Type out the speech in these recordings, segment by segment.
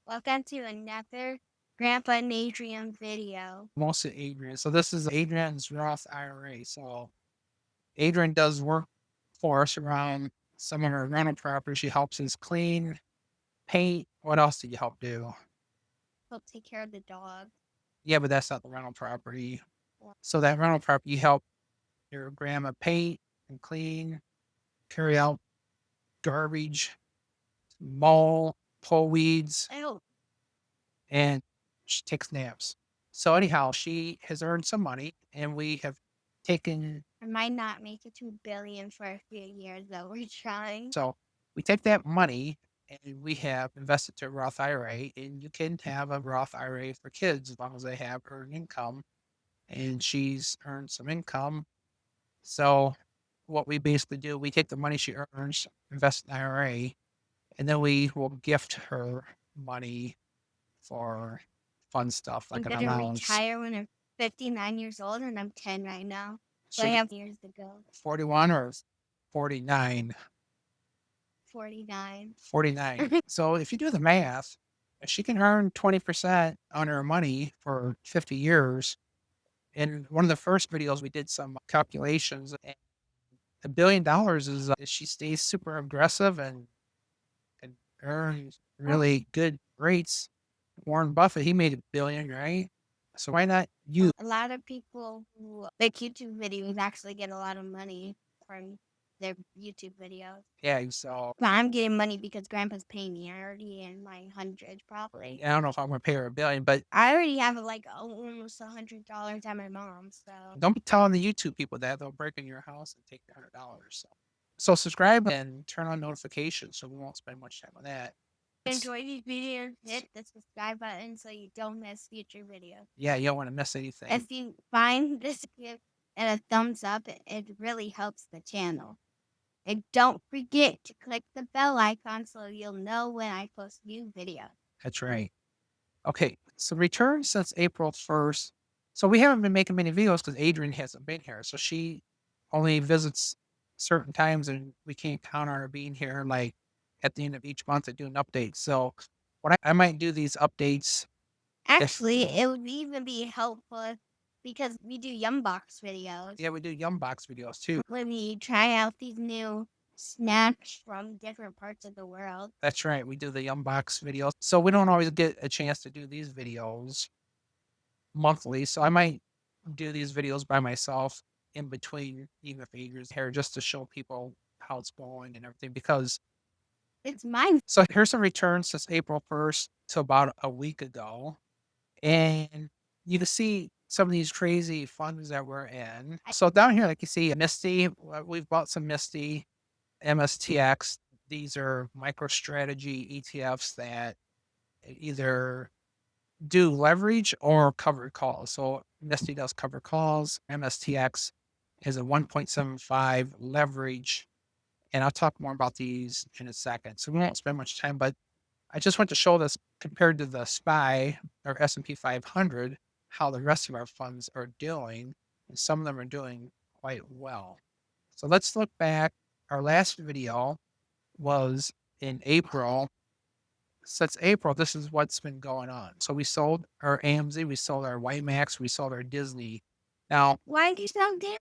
Welcome to another Grandpa and Adrienne video. Mostly Adrian. So this is Adrian's Roth IRA. So Adrian does work for us around some of our rental properties. She helps us clean, paint. What else did you help do? Help take care of the dog. Yeah, but that's not the rental property. So that rental property, you help your grandma paint and clean, carry out garbage, mow, pull weeds, Oh, and she takes naps. So anyhow, she has earned some money, and we have taken I might not make it to a billion for a few years, though. We're trying. So we take that money and we have invested to a Roth IRA, and you can have a Roth IRA for kids as long as they have earned income. And she's earned some income. So what we basically do, we take the money she earns, invest in IRA, and then we will gift her money for fun stuff I'm like an going to allowance. retire when I'm 59 years old, and I'm 10 right now. So So I have years to go. 41 or 49? 49. 49. So if you do the math, if she can earn 20% on her money for 50 years. In one of the first videos, we did some calculations. And $1 billion is if she stays super aggressive and earns really good rates. Warren Buffett, he made a billion, right? So why not you? A lot of people who make YouTube videos actually get a lot of money from their YouTube videos. Yeah, so But I'm getting money because Grandpa's paying me. I already in my hundreds, probably. I don't know if I'm going to pay her a billion, but I already have like almost $100 at my mom's. So don't be telling the YouTube people that they'll break in your house and take your $100. So subscribe and turn on notifications so we won't spend much time on that. enjoy these videos, hit the subscribe button so you don't miss future videos. Yeah, you don't want to miss anything. If you find this give it a thumbs up, it really helps the channel. And don't forget to click the bell icon so you'll know when I post new videos. That's right. Okay, so return since April 1st. So we haven't been making many videos because Adrienne hasn't been here. So she only visits certain times and we can't count on her being here like at the end of each month to do an update. So what I might do these updates. Actually, it would even be helpful because we do Yum Box videos. Yeah, we do Yum Box videos too. When we try out these new snacks from different parts of the world. That's right. We do the Yum Box videos. So we don't always get a chance to do these videos monthly. So I might do these videos by myself in between, even if Adrian's here, just to show people how it's going and everything. Because It's mine. so here's some returns since April 1st to about a week ago. And you can see some of these crazy funds that we're in. So down here, like you see Misty, we've bought some Misty, MSTX. These are MicroStrategy ETFs that either do leverage or covered calls. So Misty does covered calls. MSTX is a 1.75 leverage. And I'll talk more about these in a second. So we won't spend much time, but I just want to show this compared to the SPY or S&P 500, how the rest of our funds are doing. And some of them are doing quite well. So let's look back. Our last video was in April. Since April, this is what's been going on. So we sold our AMZ, we sold our Max, we sold our Disney. Now, Why did you sell Disney?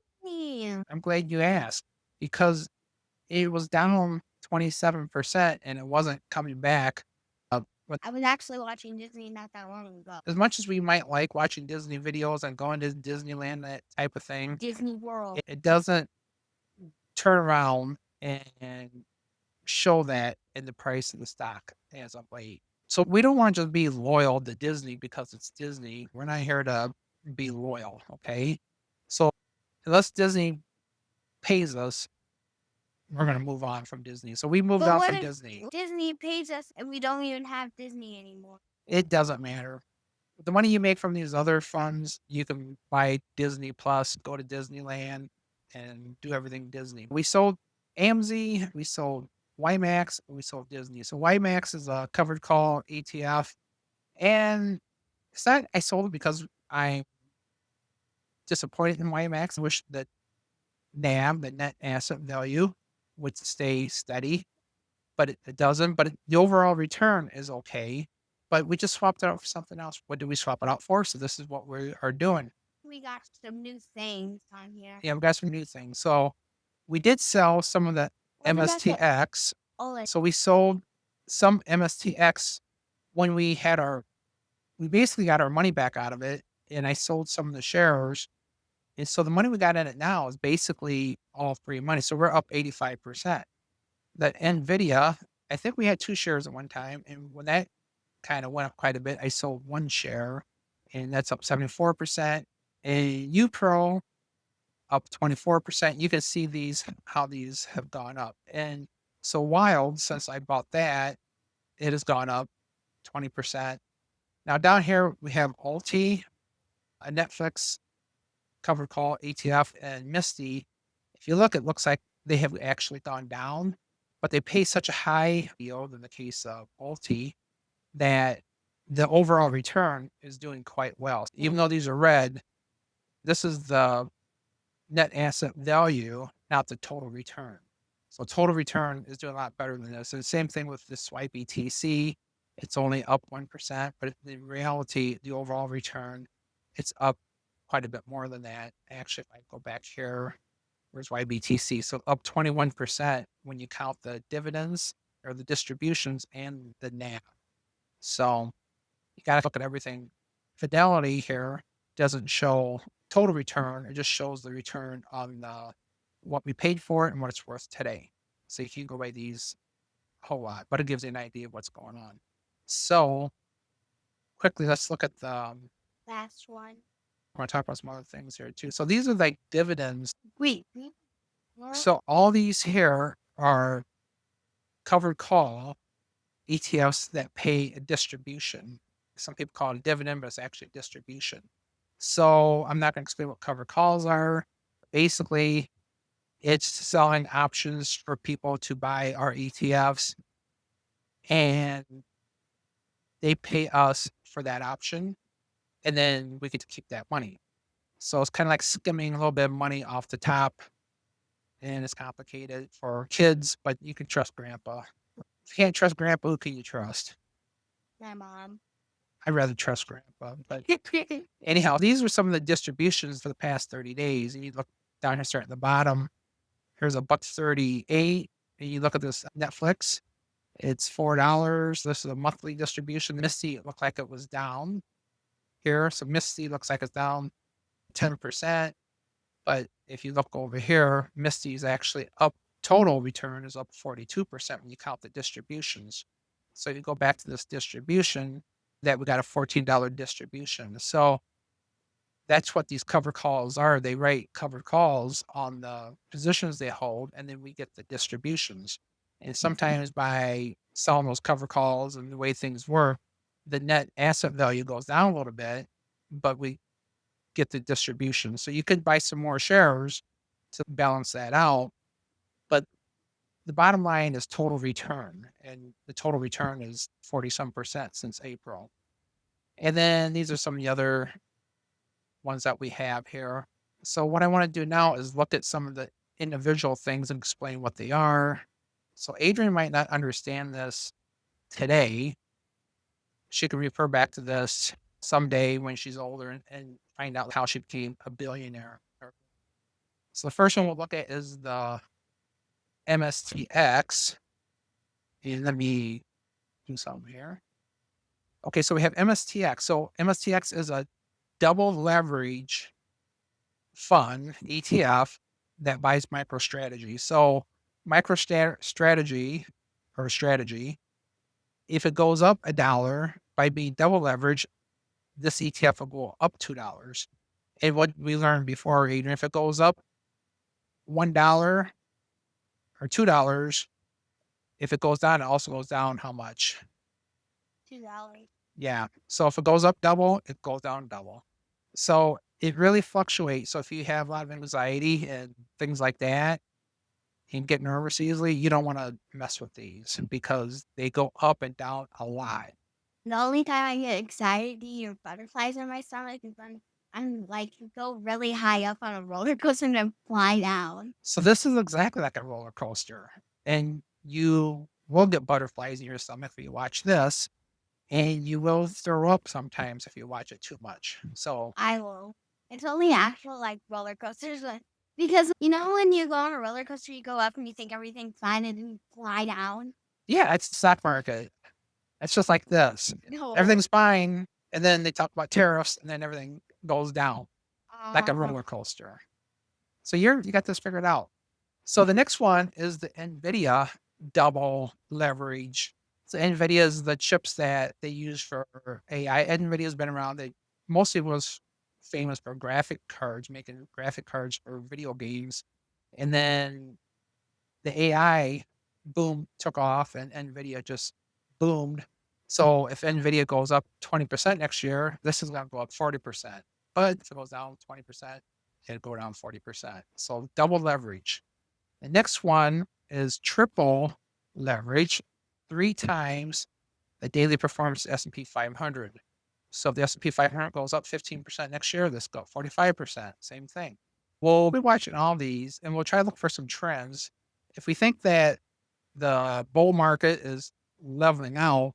I'm glad you asked because it was down 27% and it wasn't coming back. But I was actually watching Disney not that long ago. as much as we might like watching Disney videos and going to Disneyland, that type of thing, Disney World. it doesn't turn around and show that in the price of the stock as of late. So we don't want to just be loyal to Disney because it's Disney. We're not here to be loyal, okay? So unless Disney pays us, we're going to move on from Disney. So we moved But on what from if Disney. Disney pays us and we don't even have Disney anymore? It doesn't matter. The money you make from these other funds, you can buy Disney Plus, go to Disneyland, and do everything Disney. We sold AMZ, we sold YMAX, we sold Disney. So YMAX is a covered call ETF. And it's not I sold it because I'm disappointed in YMAX. I wish that NAV, the net asset value, would stay steady, but it doesn't. But the overall return is okay. but we just swapped it out for something else. What did we swap it out for? So this is what we are doing. We got some new things on here. Yeah, we got some new things. So we did sell some of the What about the MSTX. OLED? So we sold some MSTX when we basically got our money back out of it, and I sold some of the shares. And so the money we got in it now is basically all free money. So we're up 85%. That NVIDIA, I think we had 2 shares at one time, and when that kinda went up quite a bit, I sold 1 share, and that's up 74%. And UPRO up 24%. You can see how these have gone up. And so Wild, since I bought that, it has gone up 20%. Now down here we have Alti, a Netflix covered call ETF, and Misty. If you look, it looks like they have actually gone down, but they pay such a high yield in the case of Alti that the overall return is doing quite well. Even though these are red, this is the net asset value, not the total return. So total return is doing a lot better than this. And the same thing with the Swipe ETC. It's only up 1%, but in reality, the overall return, it's up quite a bit more than that. Actually, if I go back here, where's YBTC? So up 21% when you count the dividends or the distributions and the NAV. So you got to look at everything. Fidelity here doesn't show total return. It just shows the return on what we paid for it and what it's worth today. So you can go by these a whole lot, but it gives you an idea of what's going on. So quickly, let's look at the Last one. I want to talk about some other things here too. So these are like dividends. Wait. So all these here are covered call ETFs that pay a distribution. Some people call it a dividend, but it's actually a distribution. So I'm not going to explain what covered calls are. Basically, it's selling options for people to buy our ETFs, and they pay us for that option, and then we get to keep that money. So it's kind of like skimming a little bit of money off the top, and it's complicated for kids, but you can trust grandpa. If you can't trust grandpa, who can you trust? My mom. I'd rather trust grandpa. But anyhow, these were some of the distributions for the past 30 days. And you look down here, starting at the bottom. Here's a buck 38. And you look at this Netflix, it's $4. This is a monthly distribution. Misty, it looked like it was down here. So Misty looks like it's down 10%. But if you look over here, Misty is actually up. Total return is up 42% when you count the distributions. So if you go back to this distribution, that we got a $14 distribution. So that's what these cover calls are. They write covered calls on the positions they hold, and then we get the distributions. And sometimes by selling those cover calls and the way things work, the net asset value goes down a little bit, but we get the distribution. So you could buy some more shares to balance that out. But the bottom line is total return, and the total return is 40 some percent since April. And then these are some of the other ones that we have here. So what I want to do now is look at some of the individual things and explain what they are. So Adrienne might not understand this today. She could refer back to this someday when she's older and find out how she became a billionaire. So the first one we'll look at is the MSTX. And let me do something here. Okay, so we have MSTX. So MSTX is a double leverage fund ETF that buys MicroStrategy. So MicroStrategy or strategy, if it goes up $1 by being double leveraged, this ETF will go up $2. And what we learned before, Adrienne, if it goes up $1 or $2, if it goes down, it also goes down how much? $2. Yeah. So if it goes up double, it goes down double. So it really fluctuates. So if you have a lot of anxiety and things like that and get nervous easily, you don't want to mess with these because they go up and down a lot. The only time I get anxiety or butterflies in my stomach is when I'm like go really high up on a roller coaster and then fly down. So this is exactly like a roller coaster. And you will get butterflies in your stomach if you watch this. and you will throw up sometimes if you watch it too much. So I will. It's only actual like roller coasters because when you go on a roller coaster, you go up and you think everything's fine, and then you fly down. yeah, it's the stock market. It's just like this. No. Everything's fine, and then they talk about tariffs, and then everything goes down like a Uh, roller coaster. So you got this figured out. So the next one is the NVIDIA double leverage. So NVIDIA is the chips that they use for AI. NVIDIA has been around. They mostly was famous for graphic cards, making graphic cards for video games. And then the AI boom took off and NVIDIA just boomed. So if NVIDIA goes up 20% next year, this is going to go up 40%. But if it goes down 20%, it'll go down 40%. So double leverage. The next one is triple leverage, 3 times the daily performance S&P 500. So if the S&P 500 goes up 15% next year, this go 45%, same thing. We'll be watching all these and we'll try to look for some trends. If we think that the bull market is leveling out,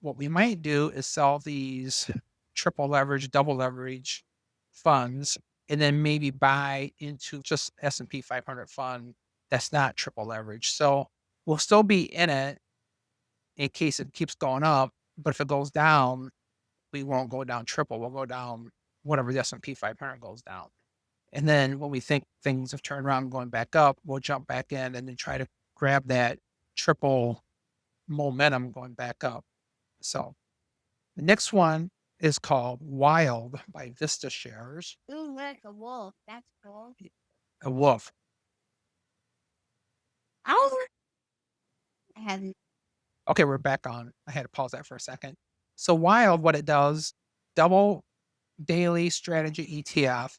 what we might do is sell these triple leverage, double leverage funds, and then maybe buy into just S&P 500 fund that's not triple leverage. So we'll still be in it in case it keeps going up, but if it goes down, we won't go down triple. We'll go down whatever the S&P 500 goes down. And then when we think things have turned around and going back up, we'll jump back in and then try to grab that triple momentum going back up. So the next one is called Wild by Vista Shares. ooh, like a wolf. That's cool. A wolf. Oh, I hadn't. Okay, we're back on. I had to pause that for a second. So Wild, what it does, double daily strategy ETF.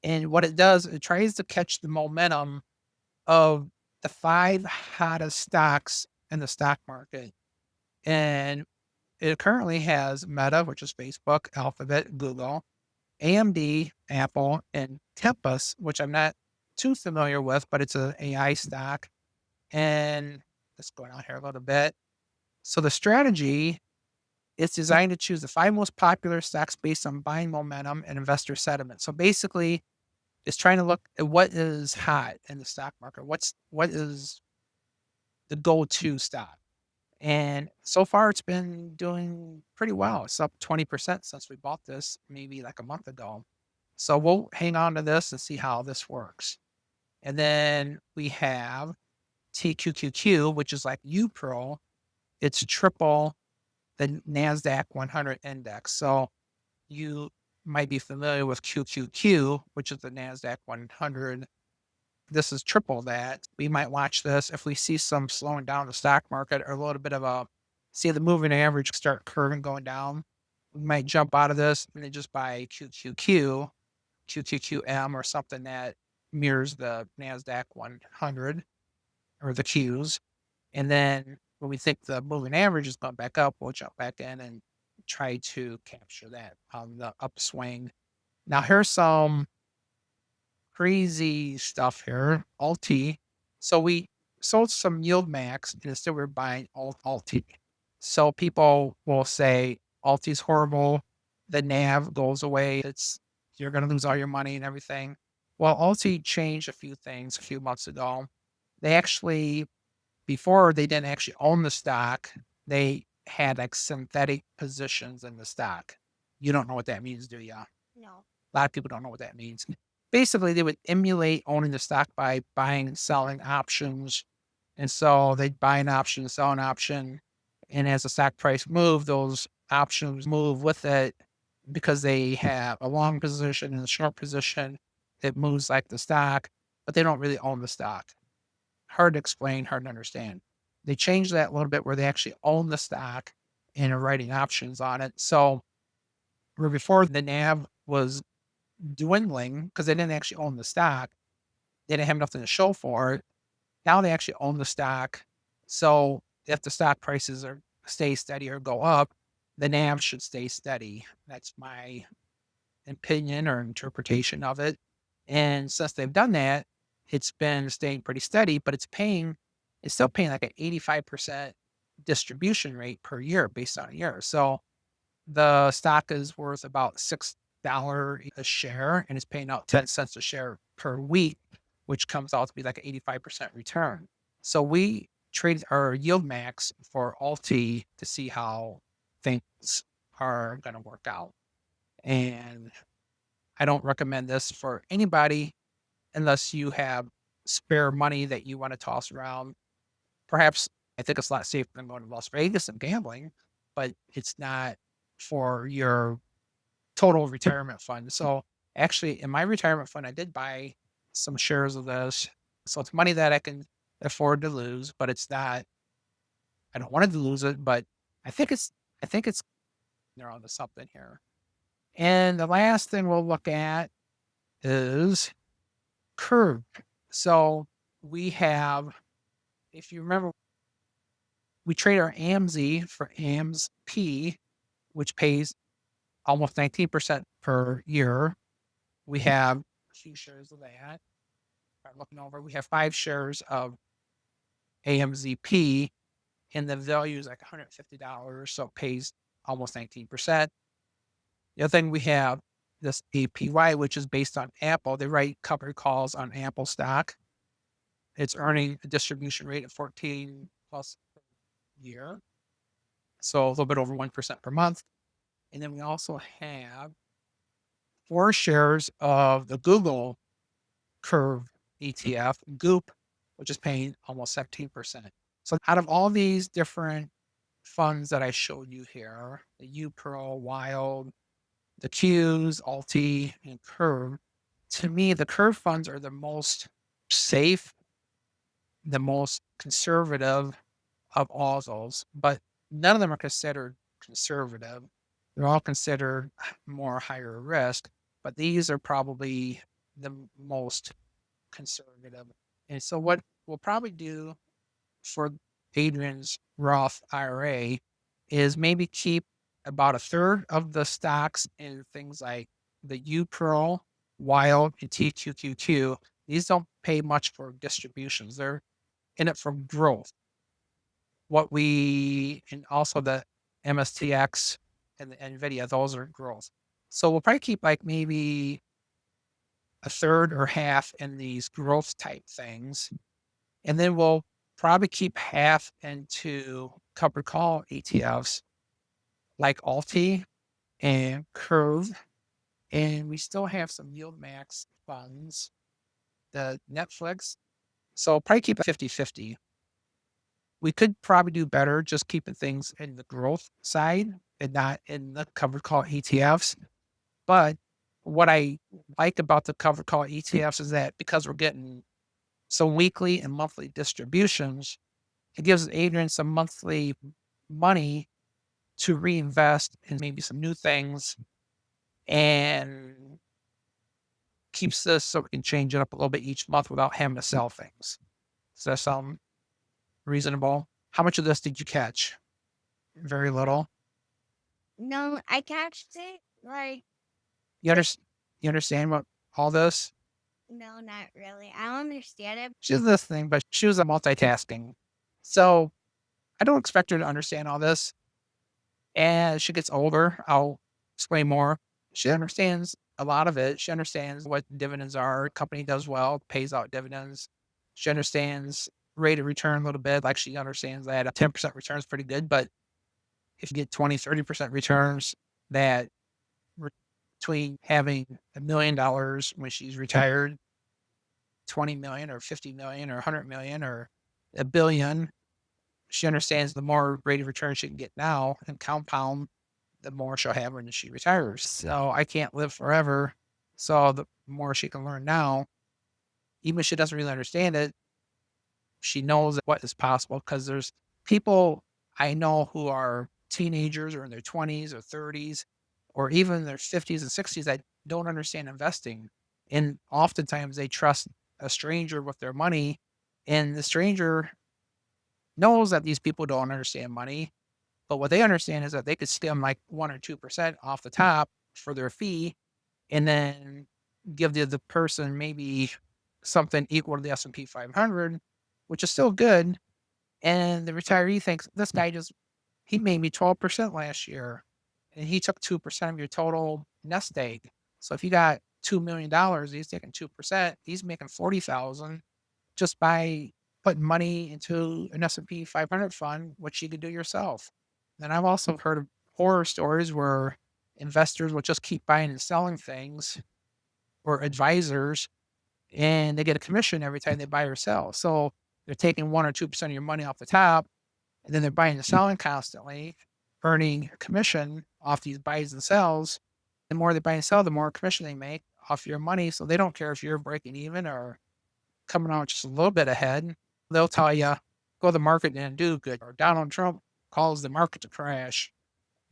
And what it does, it tries to catch the momentum of the 5 hottest stocks in the stock market. And it currently has Meta, which is Facebook, Alphabet, Google, AMD, Apple, and Tempus, which I'm not too familiar with, but it's an AI stock. And let's go down here a little bit. So the strategy is designed to choose the 5 most popular stocks based on buying momentum and investor sentiment. So basically, it's trying to look at what is hot in the stock market. What is the go-to stock? And so far, it's been doing pretty well. It's up 20% since we bought this maybe like a month ago. So we'll hang on to this and see how this works. And then we have TQQQ, which is like UPRO. It's triple the NASDAQ 100 index. So you might be familiar with QQQ, which is the NASDAQ 100. This is triple that. We might watch this if we see some slowing down the stock market or a little bit of see the moving average start curving going down. We might jump out of this and then just buy QQQ, QQQM, or something that mirrors the NASDAQ 100 or the Qs. And then when we think the moving average is going back up, we'll jump back in and try to capture that on the upswing. Now, here's some crazy stuff here. Alti. So we sold some yield max and instead we're buying Alti. So people will say Alti's horrible. The NAV goes away. You're going to lose all your money and everything. Well, Alti changed a few things a few months ago. They actually, before they didn't actually own the stock, they had like synthetic positions in the stock. You don't know what that means, do you? No. A lot of people don't know what that means. Basically, they would emulate owning the stock by buying and selling options. And so they'd buy an option, sell an option. And as the stock price moved, those options move with it because they have a long position and a short position. It moves like the stock, but they don't really own the stock. Hard to explain, hard to understand. They changed that a little bit where they actually own the stock and are writing options on it. So where before the NAV was dwindling because they didn't actually own the stock. They didn't have nothing to show for it. Now they actually own the stock. So if the stock prices stay steady or go up, the NAV should stay steady. That's my opinion or interpretation of it. And since they've done that, it's been staying pretty steady, but it's still paying like an 85% distribution rate per year based on a year. So the stock is worth about $6 a share and is paying out 10 cents a share per week, which comes out to be like an 85% return. So we trade our yield max for Alti to see how things are going to work out. And I don't recommend this for anybody unless you have spare money that you want to toss around. Perhaps I think it's a lot safer than going to Las Vegas and gambling, but it's not for your total retirement fund. So actually, in my retirement fund, I did buy some shares of this. So it's money that I can afford to lose, but it's not, I don't want to lose it, but I think it's, I think it's, they're onto something here. And the last thing we'll look at is curve. So we have, if you remember, we trade our AMZ for AMSP, which pays almost 19% per year. We have a few shares of that. I'm looking over, we have 5 shares of AMZP, and the value is like $150, so it pays almost 19%. The other thing we have this APY, which is based on Apple. They write covered calls on Apple stock. It's earning a distribution rate of 14 plus per year, so a little bit over 1% per month. And then we also have 4 shares of the Google Curve ETF, Goop, which is paying almost 17%. So out of all these different funds that I showed you here, the UPRO, Wild, the Qs, Alti, and Curve, to me, the Curve funds are the most safe, the most conservative of all those, but none of them are considered conservative. They're all considered more higher risk, but these are probably the most conservative. And so what we'll probably do for Adrian's Roth IRA is maybe keep about a third of the stocks in things like the UPRO, Wild, and TQQQ. These don't pay much for distributions. They're in it for growth. What we, and also the MSTX and the NVIDIA, those are growth. So we'll probably keep like maybe a third or half in these growth type things. And then we'll probably keep half into covered call ETFs like Alti and Curve. And we still have some yield max funds, the Netflix. So probably keep it 50-50. We could probably do better just keeping things in the growth side and not in the covered call ETFs. But what I like about the covered call ETFs is that because we're getting some weekly and monthly distributions, it gives Adrian some monthly money to reinvest in maybe some new things and keeps this so we can change it up a little bit each month without having to sell things. Does that sound reasonable? How much of this did you catch? Very little. No, I catched it. Like, You, under, you understand what all this? no, not really. I don't understand it. She's listening, but she was multitasking. So I don't expect her to understand all this. As she gets older, I'll explain more. She understands a lot of it. She understands what dividends are. Company does well, pays out dividends. She understands rate of return a little bit. Like she understands that a 10% return is pretty good. But if you get 20, 30% returns, that between having $1 million when she's retired, 20 million or 50 million or 100 million or a billion, she understands the more rate of return she can get now and compound, the more she'll have when she retires. So I can't live forever. So the more she can learn now, even if she doesn't really understand it, she knows what is possible because there's people I know who are teenagers or in their 20s or 30s or even their 50s and 60s that don't understand investing. And oftentimes they trust a stranger with their money, and the stranger knows that these people don't understand money. But what they understand is that they could skim like 1 or 2% off the top for their fee and then give the person maybe something equal to the S&P 500, which is still good. And the retiree thinks this guy he made me 12% last year and he took 2% of your total nest egg. So if you got $2 million, he's taking 2%. He's making 40,000 just by putting money into an S&P 500 fund, which you could do yourself. And I've also heard of horror stories where investors will just keep buying and selling things, or advisors, and they get a commission every time they buy or sell. So they're taking 1 or 2% of your money off the top, and then they're buying and selling constantly, earning commission off these buys and sells. The more they buy and sell, the more commission they make off your money. So they don't care if you're breaking even or coming out just a little bit ahead. They'll tell you, go to the market and do good. Or Donald Trump calls the market to crash.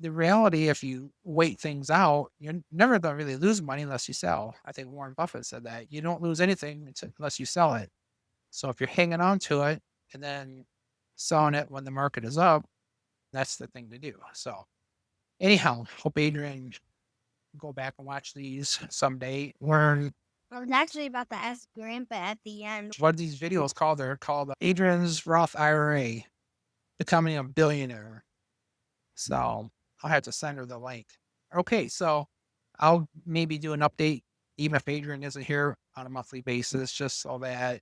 The reality, if you wait things out, you're never going to really lose money unless you sell. I think Warren Buffett said that. You don't lose anything unless you sell it. So if you're hanging on to it and then selling it when the market is up, that's the thing to do. So anyhow, hope Adrian go back and watch these someday. Learn I was actually about to ask Grandpa at the end. what are these videos called? They're called Adrian's Roth IRA, becoming a billionaire. So I'll have to send her the link. Okay, so I'll maybe do an update even if Adrian isn't here on a monthly basis, just so that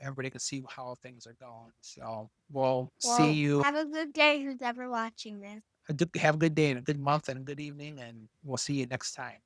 everybody can see how things are going. So we'll see Well, you. have a good day who's ever watching this. Have a good day and a good month and a good evening, and we'll see you next time.